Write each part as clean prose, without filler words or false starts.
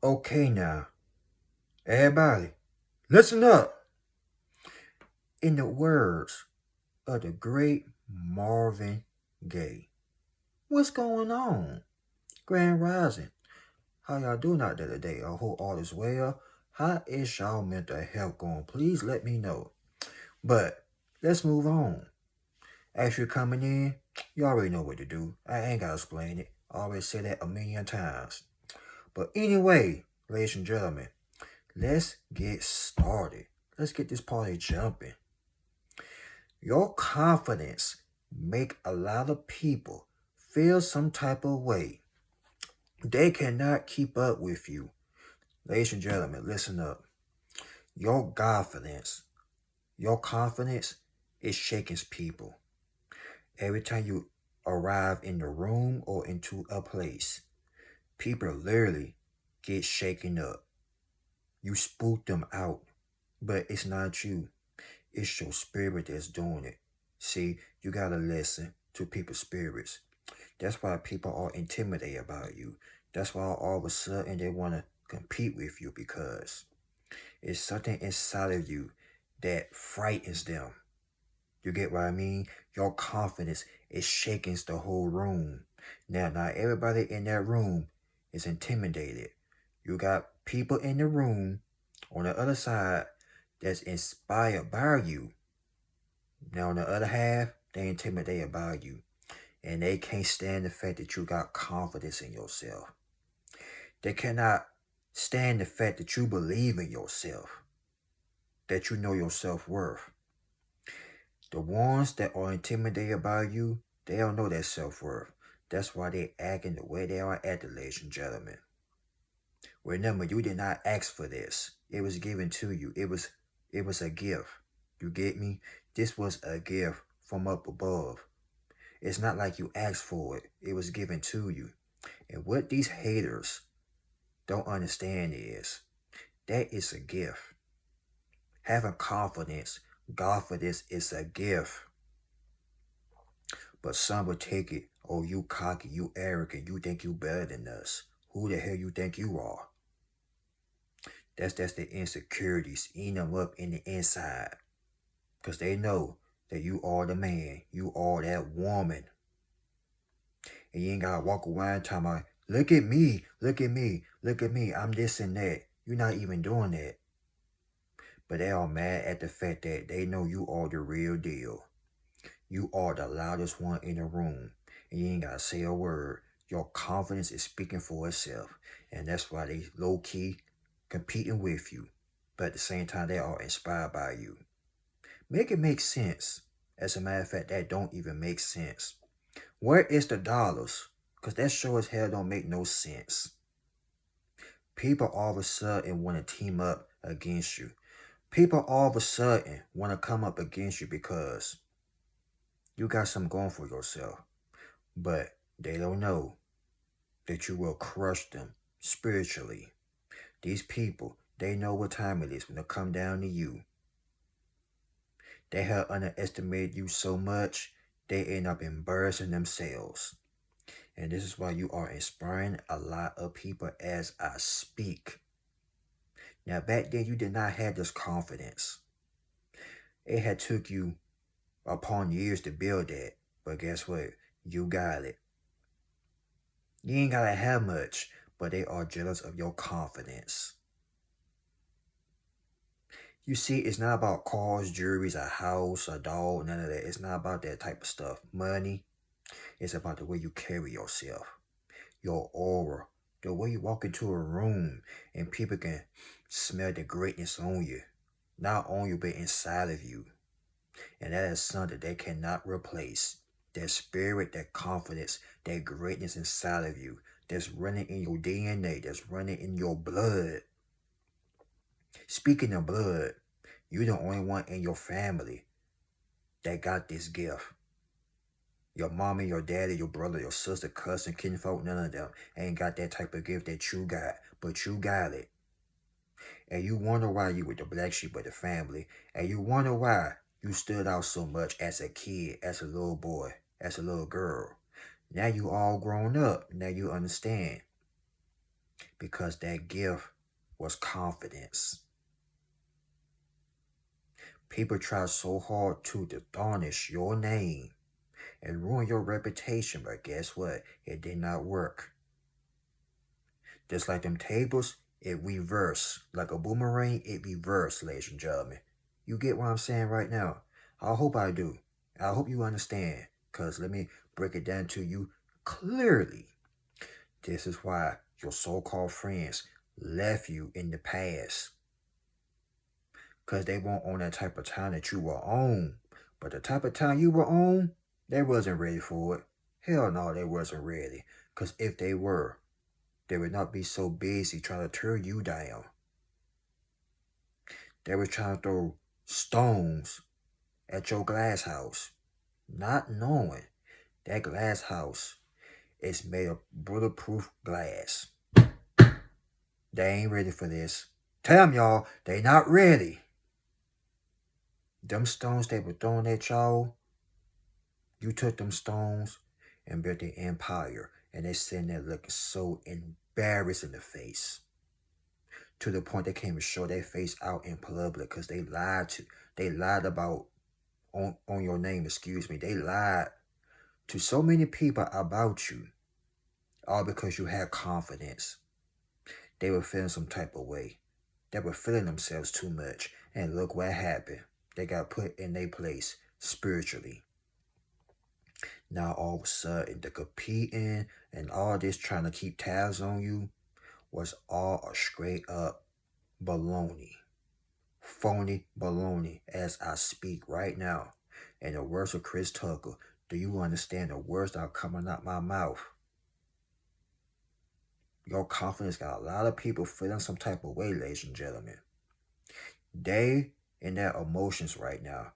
Okay now, everybody, listen up. In the words of the great Marvin Gaye, what's going on? Grand Rising. How y'all doing out there today? I hope all is well. How is y'all mental health going? Please let me know. But let's move on. As you're coming in, you already know what to do. I ain't gotta explain it. I always say that a million times. But anyway, ladies and gentlemen, let's get started. Let's get this party jumping. Your confidence make a lot of people feel some type of way. They cannot keep up with you. Ladies and gentlemen, listen up. Your confidence is shaking people. Every time you arrive in the room or into a place, people literally get shaken up. You spook them out, but it's not you. It's your spirit that's doing it. See, you gotta listen to people's spirits. That's why people are intimidated about you. That's why all of a sudden they want to compete with you because it's something inside of you that frightens them. You get what I mean? Your confidence is shaking the whole room. Now, not everybody in that room is intimidated. You got people in the room on the other side that's inspired by you. Now, on the other half, they intimidated by you. And they can't stand the fact that you got confidence in yourself. They cannot stand the fact that you believe in yourself, that you know your self-worth. The ones that are intimidated by you, they don't know their self-worth. That's why they acting the way they are acting, ladies and gentlemen. Remember, you did not ask for this. It was given to you. It was a gift. You get me? This was a gift from up above. It's not like you asked for it. It was given to you. And what these haters don't understand is that is a gift. Having confidence is a gift. But some will take it, oh, you cocky, you arrogant, you think you better than us. Who the hell you think you are? That's the insecurities eating them up in the inside. Because they know that you are the man. You are that woman. And you ain't gotta walk around talking about, look at me, look at me, look at me, I'm this and that. You're not even doing that. But they are mad at the fact that they know you are the real deal. You are the loudest one in the room. And you ain't gotta say a word. Your confidence is speaking for itself. And that's why they low-key competing with you. But at the same time, they are inspired by you. Make it make sense. As a matter of fact, that don't even make sense. Where is the dollars? Because that sure as hell don't make no sense. People all of a sudden want to team up against you. People all of a sudden want to come up against you because you got something going for yourself. But they don't know that you will crush them spiritually. These people, they know what time it is when they come down to you. They have underestimated you so much, they end up embarrassing themselves. And this is why you are inspiring a lot of people as I speak. Now, back then, you did not have this confidence. It had took you upon years to build that. But guess what? You got it. You ain't gotta have much, but they are jealous of your confidence. You see, it's not about cars, jewelries, a house, a dog, none of that. It's not about that type of stuff. Money, it's about the way you carry yourself, your aura, the way you walk into a room and people can smell the greatness on you. Not on you, but inside of you. And that is something they cannot replace. That spirit, that confidence, that greatness inside of you that's running in your DNA, that's running in your blood. Speaking of blood, you're the only one in your family that got this gift. Your mama, your daddy, your brother, your sister, cousin, kinfolk, none of them ain't got that type of gift that you got. But you got it. And you wonder why you were the black sheep of the family. And you wonder why you stood out so much as a kid, as a little boy, as a little girl. Now you all grown up. Now you understand. because that gift was confidence. People try so hard to tarnish your name and ruin your reputation, but guess what? It did not work. Just like them tables, it reversed. Like a boomerang, it reversed, ladies and gentlemen. You get what I'm saying right now? I hope I do. I hope you understand. Because let me break it down to you clearly. This is why your so-called friends left you in the past. Because they weren't on that type of time that you were on. But the type of time you were on, they wasn't ready for it. Hell no, they wasn't ready. Because if they were, they would not be so busy trying to tear you down. They were trying to throw stones at your glass house, not knowing that glass house is made of bulletproof glass. They ain't ready for this. Tell them, y'all, they not ready. Them stones they were throwing at y'all, you took them stones and built the empire, and they sitting there looking so embarrassed in the face. To the point they can't even show their face out in public because they lied about on your name, excuse me. They lied to so many people about you, all because you had confidence. They were feeling some type of way. They were feeling themselves too much. And look what happened. They got put in their place spiritually. Now all of a sudden the competing and all this trying to keep tabs on you was all a straight up baloney. Phony baloney as I speak right now. In the words of Chris Tucker, do you understand the words that are coming out my mouth? Your confidence got a lot of people feeling some type of way, ladies and gentlemen. They in their emotions right now.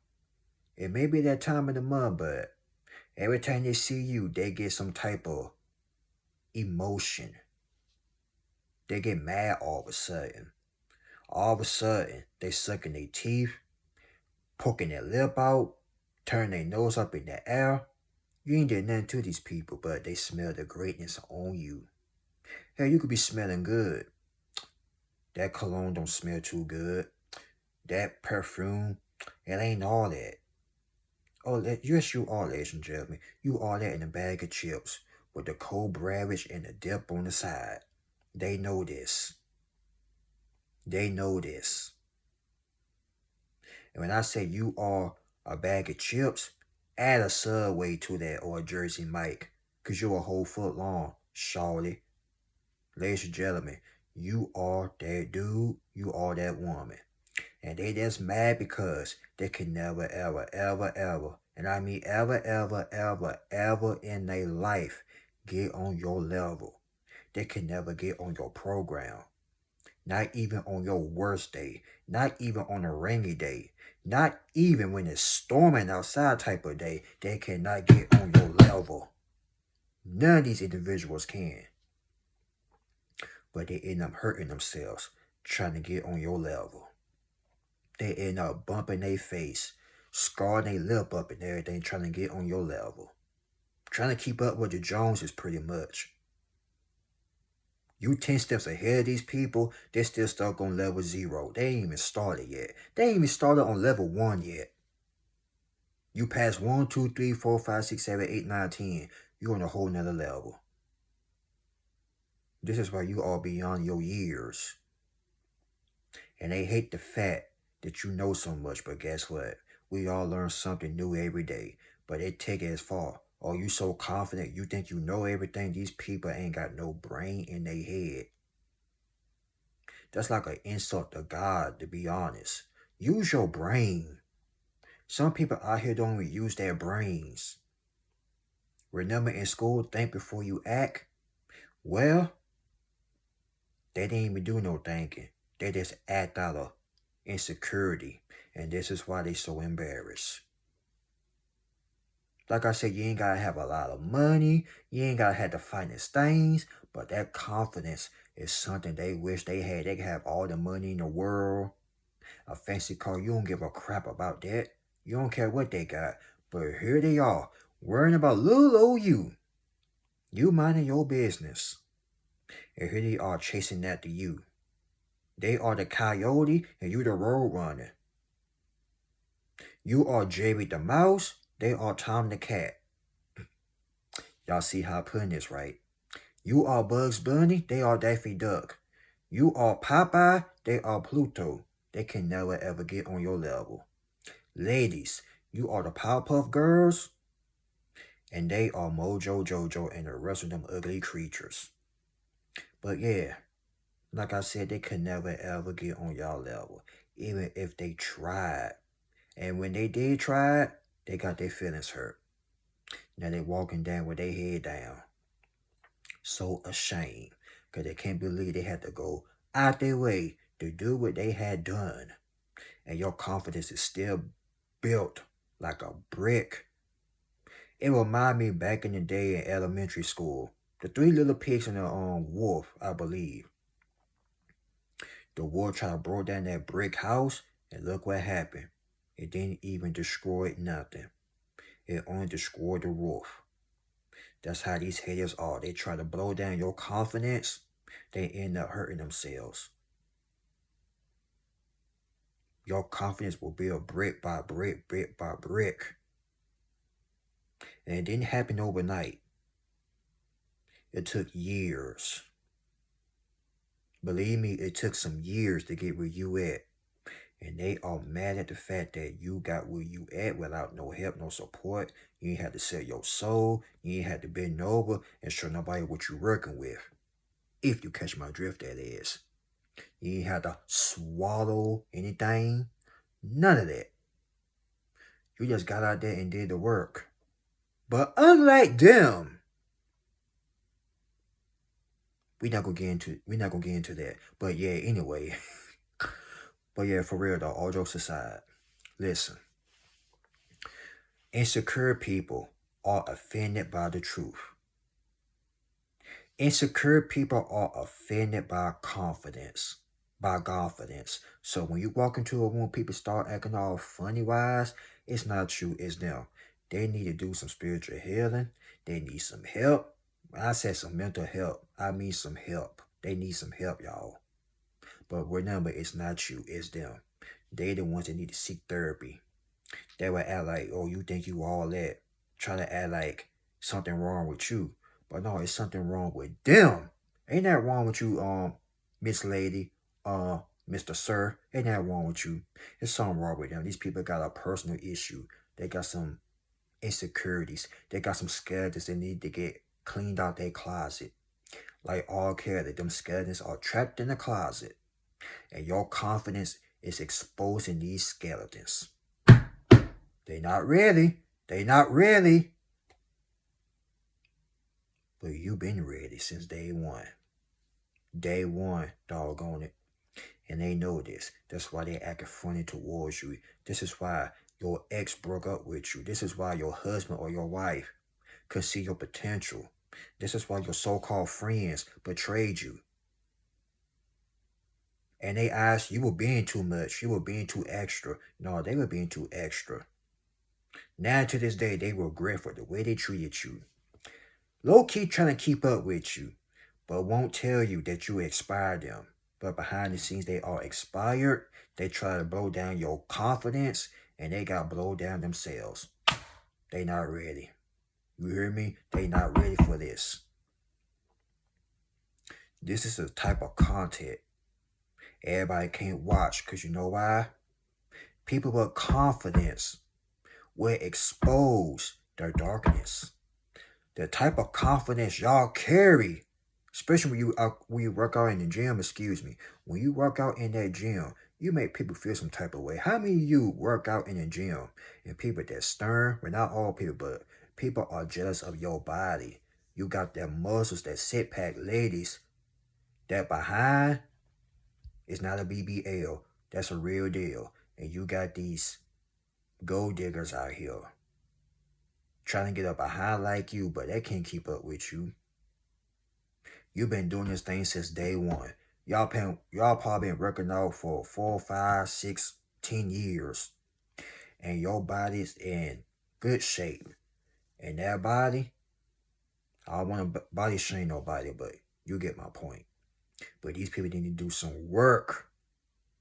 It may be that time of the month, but every time they see you, they get some type of emotion. They get mad all of a sudden. All of a sudden, they sucking their teeth, poking their lip out, turning their nose up in the air. You ain't did nothing to these people, but they smell the greatness on you. Hell, you could be smelling good. That cologne don't smell too good. That perfume, it ain't all that. Oh, yes, you are, ladies and gentlemen. You are that in a bag of chips with the cold beverage and the dip on the side. They know this. They know this. And when I say you are a bag of chips, add a Subway to that or a Jersey Mike, because you're a whole foot long, shawty. Ladies and gentlemen, you are that dude, you are that woman. And they just mad because they can never, ever, ever, ever, and I mean ever, ever, ever, ever in their life get on your level. They can never get on your program. Not even on your worst day. Not even on a rainy day. Not even when it's storming outside type of day. They cannot get on your level. None of these individuals can. But they end up hurting themselves trying to get on your level. They end up bumping their face, scarring their lip up and everything, trying to get on your level. Trying to keep up with the Joneses pretty much. You 10 steps ahead of these people, they're still stuck on level 0. They ain't even started yet. They ain't even started on level 1 yet. You pass 1, 2, 3, 4, 5, 6, 7, 8, 9, 10. You're on a whole nother level. This is why you are beyond your years. And they hate the fact that you know so much, but guess what? We all learn something new every day, but they take it as far. Oh, you so confident, you think you know everything? These people ain't got no brain in their head. That's like an insult to God, to be honest. Use your brain. Some people out here don't even use their brains. Remember in school, think before you act? Well, they didn't even do no thinking. They just act out of insecurity. And this is why they so embarrassed. Like I said, you ain't gotta have a lot of money. You ain't gotta have the finest things. But that confidence is something they wish they had. They can have all the money in the world. A fancy car, you don't give a crap about that. You don't care what they got. But here they are, worrying about little old you. You minding your business. And here they are chasing after you. They are the coyote and you the road runner. You are Jerry the mouse, they are Tom the cat. Y'all see how I'm putting this right. You are Bugs Bunny, they are Daffy Duck. You are Popeye, they are Pluto. They can never ever get on your level. Ladies, you are the Powerpuff Girls, and they are Mojo Jojo and the rest of them ugly creatures. But yeah, like I said, they could never ever get on y'all level, even if they tried. And when they did try it, they got their feelings hurt. Now they walking down with their head down. So ashamed, because they can't believe they had to go out their way to do what they had done. And your confidence is still built like a brick. It remind me back in the day in elementary school. The three little pigs and the wolf, I believe. The wolf tried to blow down that brick house, and look what happened. It didn't even destroy nothing. It only destroyed the roof. That's how these haters are. They try to blow down your confidence. They end up hurting themselves. Your confidence will build brick by brick, brick by brick. And it didn't happen overnight. It took years. Believe me, it took some years to get where you at. And they are mad at the fact that you got where you at without no help, no support. You ain't had to sell your soul. You ain't had to bend over and show nobody what you working with. If you catch my drift, that is. You ain't had to swallow anything. None of that. You just got out there and did the work. But unlike them, we're not gonna get into that. But yeah, anyway. But yeah, for real though, all jokes aside, listen. Insecure people are offended by the truth. Insecure people are offended by confidence. By confidence. So when you walk into a room, people start acting all funny wise, it's not you, it's them. They need to do some spiritual healing. They need some help. When I said some mental help, I mean some help. They need some help, y'all. But remember, it's not you, it's them. They the ones that need to seek therapy. They will act like, oh, you think you all that. Try to act like something wrong with you. But no, it's something wrong with them. Ain't that wrong with you, Miss Lady, Mr. Sir? Ain't that wrong with you? There's something wrong with them. These people got a personal issue. They got some insecurities. They got some skeletons that need to get cleaned out their closet. Like all characters, them skeletons are trapped in the closet. And your confidence is exposing these skeletons. They not ready. They not ready. But you been ready since day one. Day one, doggone it. And they know this. That's why they acting funny towards you. This is why your ex broke up with you. This is why your husband or your wife could see your potential. This is why your so-called friends betrayed you. And they asked, you were being too much. You were being too extra. No, they were being too extra. Now to this day, they regret for the way they treated you. Low-key trying to keep up with you, but won't tell you that you expired them. But behind the scenes, they are expired. They try to blow down your confidence, and they got blowed down themselves. They not ready. You hear me? They not ready for this. This is the type of content everybody can't watch, because you know why? People with confidence will expose their darkness. The type of confidence y'all carry, especially when you work out in the gym, when you work out in that gym, you make people feel some type of way. How many of you work out in the gym and people that stern, well, not all people, but people are jealous of your body. You got that muscles, that sit pack, ladies, that behind is not a BBL. That's a real deal. And you got these gold diggers out here trying to get up behind like you, but they can't keep up with you. You've been doing this thing since day one. Y'all probably been working out for 4, 5, 6, 10 years. And your body's in good shape. And that body, I don't want to body shame nobody, but You get my point. But these people need to do some work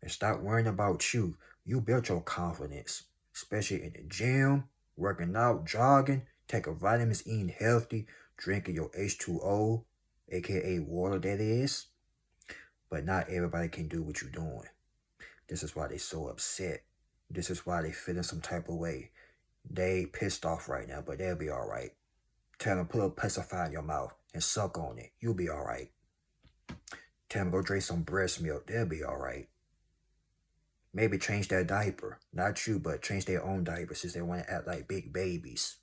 and stop worrying about you. You built your confidence, especially in the gym, working out, jogging, taking vitamins, eating healthy, drinking your H2O, aka water that is. But not everybody can do what you're doing. This is why they so upset. This is why they feeling some type of way. They pissed off right now, but they'll be alright. Tell them put a pacifier in your mouth and suck on it. You'll be alright. Tell them go drink some breast milk. They'll be alright. Maybe change their diaper. Not you, but change their own diaper since they want to act like big babies.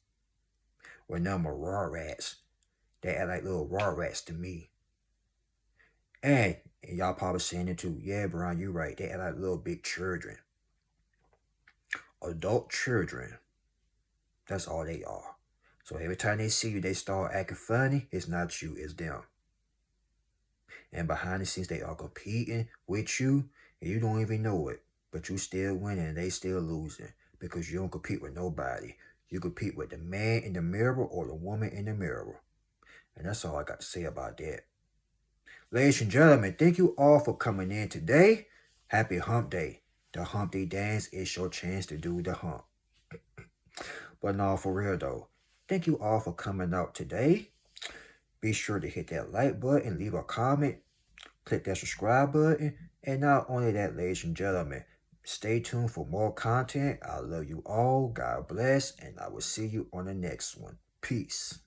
Or none are raw rats. They act like little raw rats to me. And y'all probably saying it too. Yeah, Brian, you right. They act like little big children. Adult children. That's all they are. So every time they see you, they start acting funny. It's not you, it's them. And behind the scenes, they are competing with you, and you don't even know it. But you still winning, and they still losing. Because you don't compete with nobody. You compete with the man in the mirror or the woman in the mirror. And that's all I got to say about that. Ladies and gentlemen, thank you all for coming in today. Happy Hump Day. The Hump Day dance is your chance to do the hump. But no, for real though, thank you all for coming out today. Be sure to hit that like button, leave a comment, click that subscribe button, and not only that, ladies and gentlemen, stay tuned for more content. I love you all. God bless, and I will see you on the next one. Peace.